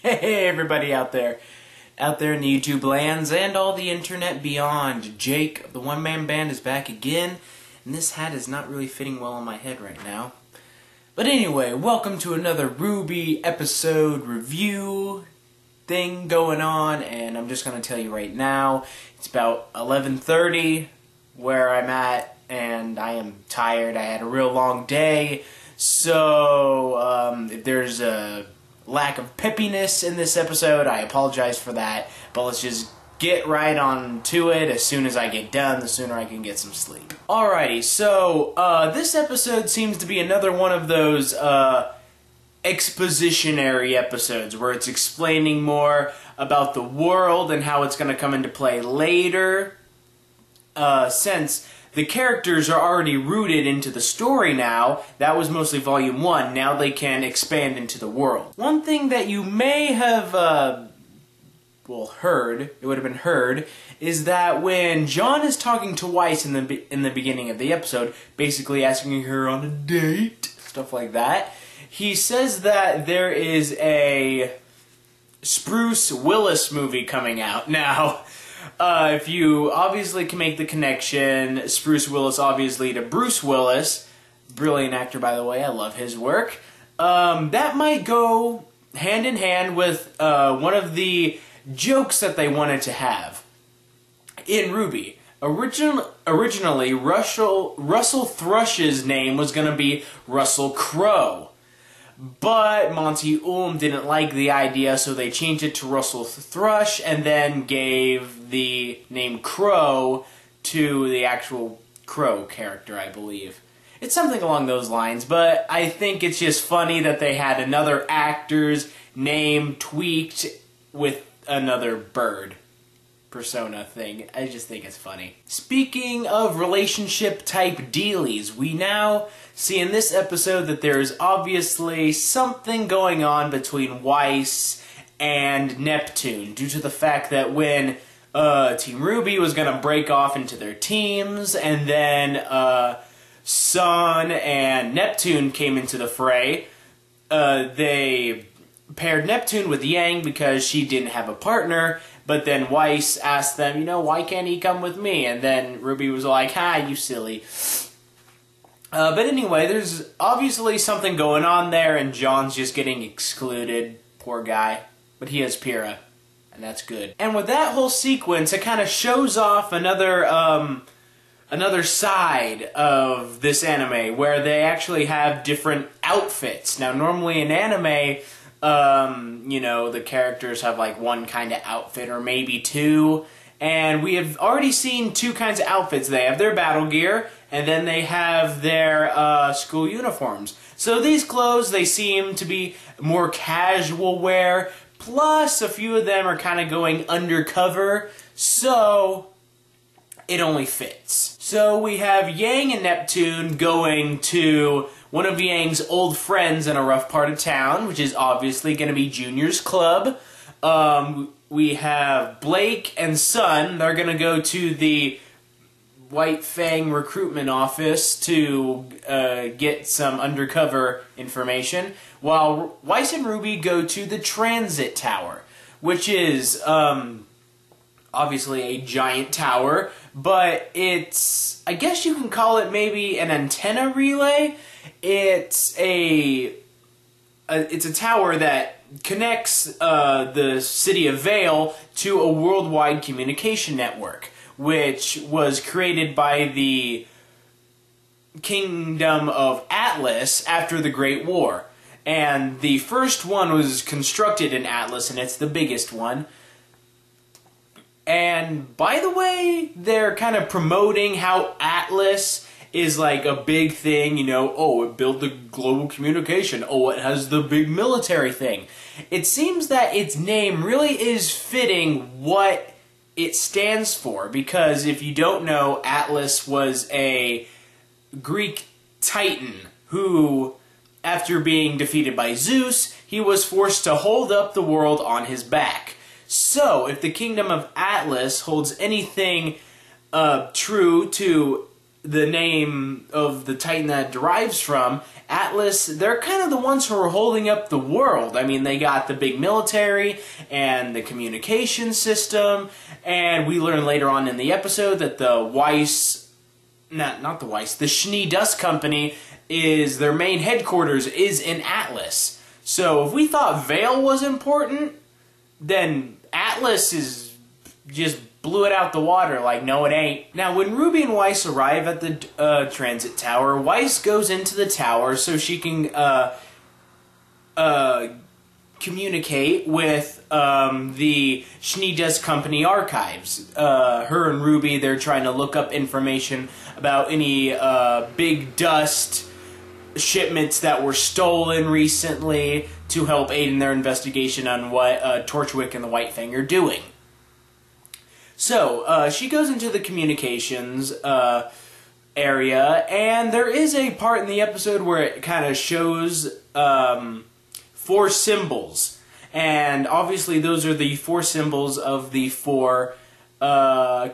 Hey everybody out there in the YouTube lands and all the internet beyond. Jake of the OneManBand is back again, and this hat is not really fitting well on my head right now. But anyway, welcome to another RWBY episode review thing going on, and I'm just going to tell you right now, it's about 11:30 where I'm at, and I am tired. I had a real long day, so if there's a lack of peppiness in this episode, I apologize for that, but let's just get right on to it. As soon as I get done, the sooner I can get some sleep. Alrighty, so this episode seems to be another one of those expositionary episodes where it's explaining more about the world and how it's going to come into play later, since the characters are already rooted into the story now. That was mostly Volume 1. Now they can expand into the world. One thing that you may have, heard, it would have been heard, is that when John is talking to Weiss in the beginning of the episode, basically asking her on a date, stuff like that, he says that there is a Bruce Willis movie coming out. Now, if you obviously can make the connection, Bruce Willis obviously to Bruce Willis, brilliant actor by the way, I love his work, that might go hand in hand with one of the jokes that they wanted to have in RWBY. Originally, Russell Thrush's name was going to be Russell Crowe. But Monty didn't like the idea, so they changed it to Russell Thrush and then gave the name Crow to the actual Crow character, I believe. It's something along those lines, but I think it's just funny that they had another actor's name tweaked with another bird persona thing. I just think it's funny. Speaking of relationship type dealies, we now see in this episode that there is obviously something going on between Weiss and Neptune, due to the fact that when Team RWBY was going to break off into their teams, and then Sun and Neptune came into the fray, they paired Neptune with Yang because she didn't have a partner, but then Weiss asked them, you know, why can't he come with me? And then RWBY was like, ha, you silly. But anyway, there's obviously something going on there, and John's just getting excluded. Poor guy. But he has Pyrrha, and that's good. And with that whole sequence, it kind of shows off another side of this anime, where they actually have different outfits. Now, normally in anime, you know, the characters have like one kind of outfit or maybe two, and we have already seen two kinds of outfits. They have their battle gear, and then they have their school uniforms. So these clothes, they seem to be more casual wear, plus a few of them are kind of going undercover, so it only fits. So we have Yang and Neptune going to one of Yang's old friends in a rough part of town, which is obviously going to be Junior's Club. We have Blake and Sun. They're going to go to the White Fang recruitment office to get some undercover information, while Weiss and RWBY go to the transit tower, which is obviously a giant tower, but it's, I guess you can call it maybe an antenna relay. It's a tower that connects the city of Vale to a worldwide communication network, which was created by the Kingdom of Atlas after the Great War. And the first one was constructed in Atlas, and it's the biggest one. And by the way, they're kind of promoting how Atlas is like a big thing, you know, oh, it built the global communication, oh, it has the big military thing. It seems that its name really is fitting what it stands for, because if you don't know, Atlas was a Greek titan who, after being defeated by Zeus, he was forced to hold up the world on his back. So, if the Kingdom of Atlas holds anything true to the name of the Titan that derives from, Atlas, they're kind of the ones who are holding up the world. I mean, they got the big military and the communication system, and we learn later on in the episode that the Weiss, not the Weiss, the Schnee Dust Company is, their main headquarters is in Atlas. So if we thought Vale was important, then Atlas is just blew it out the water like, no it ain't. Now when Ruby and Weiss arrive at the transit tower, Weiss goes into the tower so she can communicate with the Schnee Dust Company archives. Her and Ruby, they're trying to look up information about any big dust shipments that were stolen recently to help aid in their investigation on what Torchwick and the White Fang are doing. So, she goes into the communications area, and there is a part in the episode where it kind of shows 4 symbols. And obviously those are the 4 symbols of the 4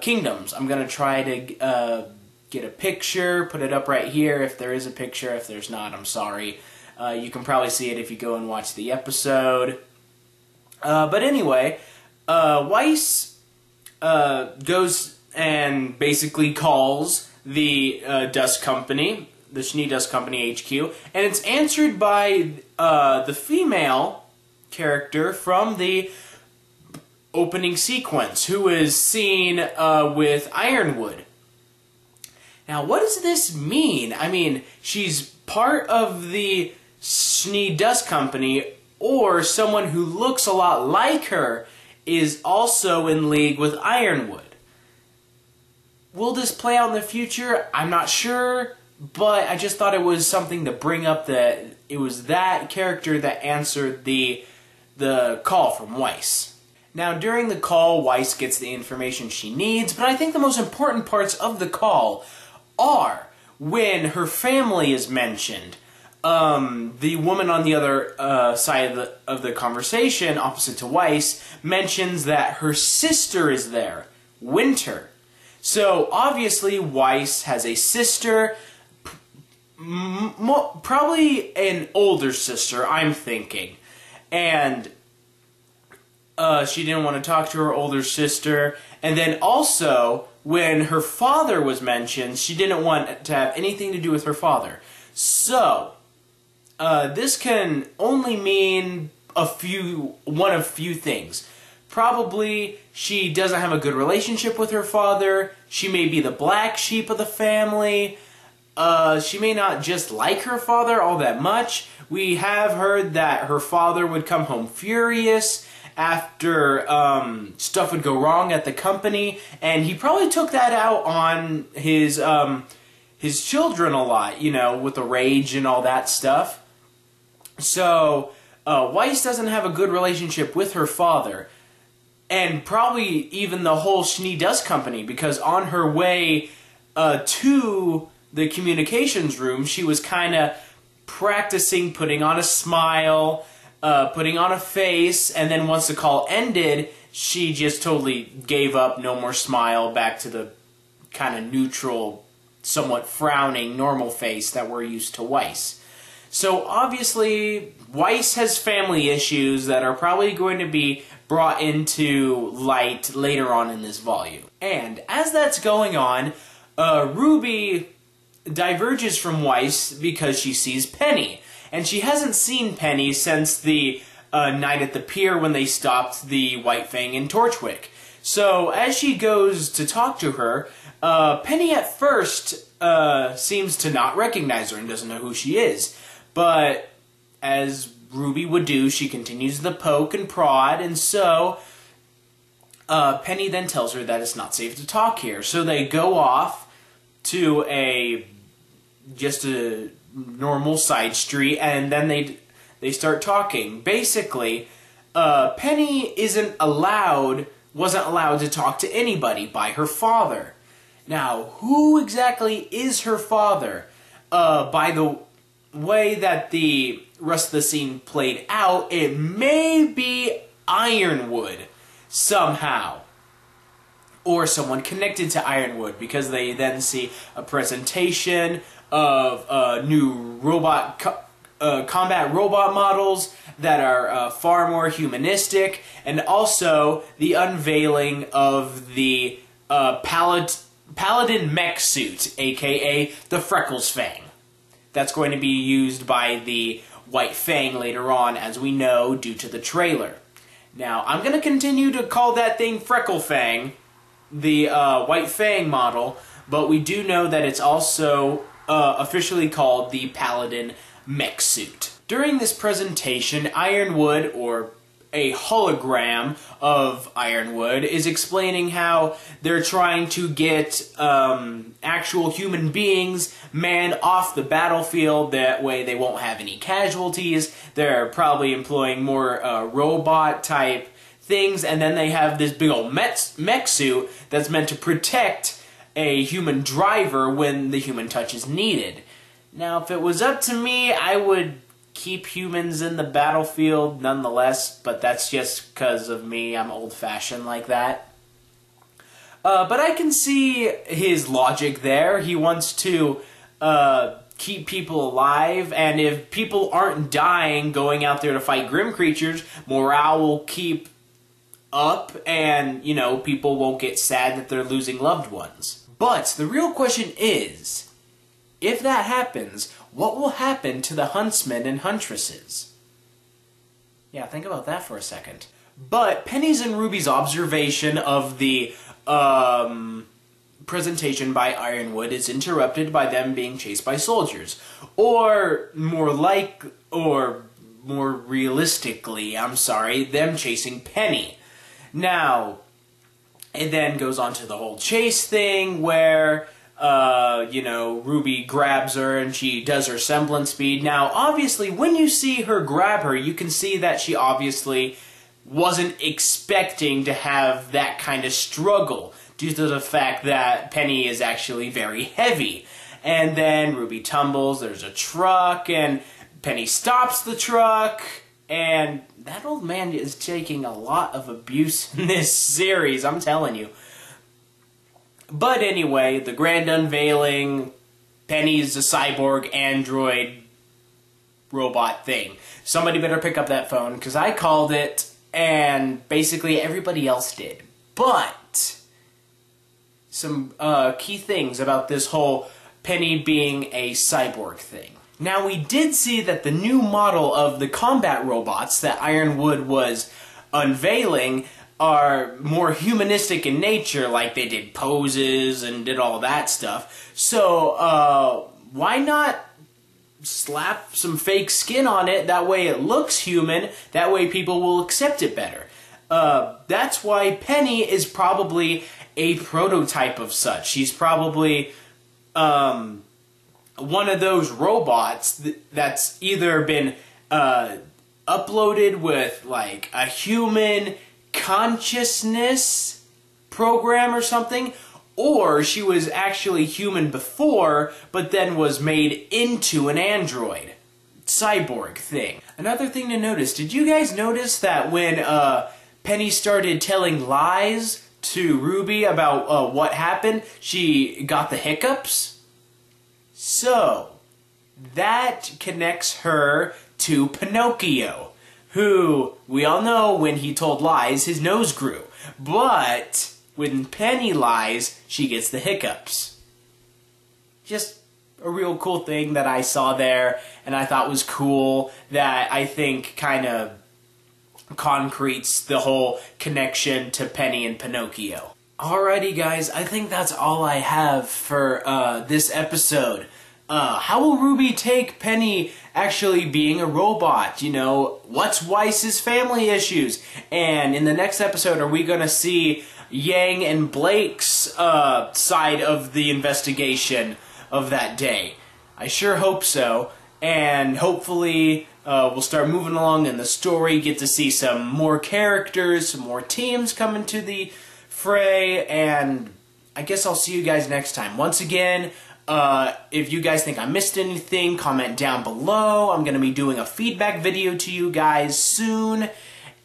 kingdoms. I'm going to try to get a picture, put it up right here if there is a picture. If there's not, I'm sorry. You can probably see it if you go and watch the episode. But anyway, Weiss goes and basically calls the Dust Company, the Schnee Dust Company HQ, and it's answered by the female character from the opening sequence, who is seen with Ironwood. Now, what does this mean? I mean, she's part of the Schnee Dust Company, or someone who looks a lot like her is also in league with Ironwood. Will this play out in the future? I'm not sure, but I just thought it was something to bring up, that it was that character that answered the call from Weiss. Now, during the call, Weiss gets the information she needs, but I think the most important parts of the call are when her family is mentioned. The woman on the other side of the conversation, opposite to Weiss, mentions that her sister is there, Winter. So, obviously, Weiss has a sister, probably an older sister, I'm thinking. And she didn't want to talk to her older sister. And then also, when her father was mentioned, she didn't want to have anything to do with her father. So, this can only mean one of few things. Probably she doesn't have a good relationship with her father. She may be the black sheep of the family. She may not just like her father all that much. We have heard that her father would come home furious after stuff would go wrong at the company, and he probably took that out on his children a lot, you know, with the rage and all that stuff. So, Weiss doesn't have a good relationship with her father, and probably even the whole Schnee Dust Company, because on her way to the communications room, she was kind of practicing putting on a smile, putting on a face, and then once the call ended, she just totally gave up, no more smile, back to the kind of neutral, somewhat frowning, normal face that we're used to Weiss. So obviously, Weiss has family issues that are probably going to be brought into light later on in this volume. And as that's going on, Ruby diverges from Weiss because she sees Penny. And she hasn't seen Penny since the night at the pier when they stopped the White Fang in Torchwick. So as she goes to talk to her, Penny at first seems to not recognize her and doesn't know who she is. But as Ruby would do, she continues the poke and prod, and so Penny then tells her that it's not safe to talk here. So they go off to just a normal side street, and then they start talking. Basically, Penny wasn't allowed to talk to anybody by her father. Now, who exactly is her father? By the way that the rest of the scene played out, it may be Ironwood somehow. or someone connected to Ironwood, because they then see a presentation of new combat robot models that are far more humanistic, and also the unveiling of the Paladin mech suit, aka the Freckles Fang. That's going to be used by the White Fang later on, as we know, due to the trailer. Now, I'm going to continue to call that thing Freckle Fang, the White Fang model, but we do know that it's also officially called the Paladin mech suit. During this presentation, Ironwood, or a hologram of Ironwood, is explaining how they're trying to get actual human beings manned off the battlefield. That way they won't have any casualties. They're probably employing more robot-type things, and then they have this big old mech suit that's meant to protect a human driver when the human touch is needed. Now, if it was up to me, I would keep humans in the battlefield nonetheless, but that's just because of me. I'm old-fashioned like that. But I can see his logic there. He wants to keep people alive, and if people aren't dying going out there to fight grim creatures, morale will keep up, and, you know, people won't get sad that they're losing loved ones. But the real question is, if that happens, what will happen to the huntsmen and huntresses? Yeah, think about that for a second. But Penny's and Ruby's observation of the presentation by Ironwood is interrupted by them being chased by soldiers. Or more realistically, them chasing Penny. Now, it then goes on to the whole chase thing where you know, Ruby grabs her and she does her semblance speed. Now, obviously, when you see her grab her, you can see that she obviously wasn't expecting to have that kind of struggle due to the fact that Penny is actually very heavy. And then Ruby tumbles, there's a truck, and Penny stops the truck, and that old man is taking a lot of abuse in this series, I'm telling you. But anyway, the grand unveiling, Penny's a cyborg android robot thing. Somebody better pick up that phone, because I called it, and basically everybody else did. But some key things about this whole Penny being a cyborg thing. Now, we did see that the new model of the combat robots that Ironwood was unveiling are more humanistic in nature, like they did poses and did all that stuff. So, why not slap some fake skin on it? That way it looks human, that way people will accept it better. That's why Penny is probably a prototype of such. She's probably one of those robots that's either been uploaded with like a human consciousness program or something, or she was actually human before, but then was made into an android. Cyborg thing. Another thing to notice, did you guys notice that when Penny started telling lies to Ruby about what happened, she got the hiccups? So, that connects her to Pinocchio, who, we all know when he told lies, his nose grew. But when Penny lies, she gets the hiccups. Just a real cool thing that I saw there, and I thought was cool, that I think kind of concretes the whole connection to Penny and Pinocchio. Alrighty guys, I think that's all I have for this episode. How will Ruby take Penny actually being a robot? You know, what's Weiss's family issues? And in the next episode, are we gonna see Yang and Blake's side of the investigation of that day? I sure hope so. And hopefully we'll start moving along in the story, get to see some more characters, some more teams coming to the fray, and I guess I'll see you guys next time. Once again, if you guys think I missed anything, comment down below. I'm going to be doing a feedback video to you guys soon.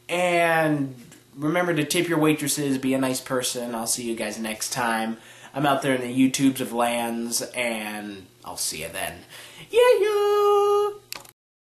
And remember to tip your waitresses, be a nice person. I'll see you guys next time. I'm out there in the YouTubes of lands, and I'll see you then. Yeah, yo!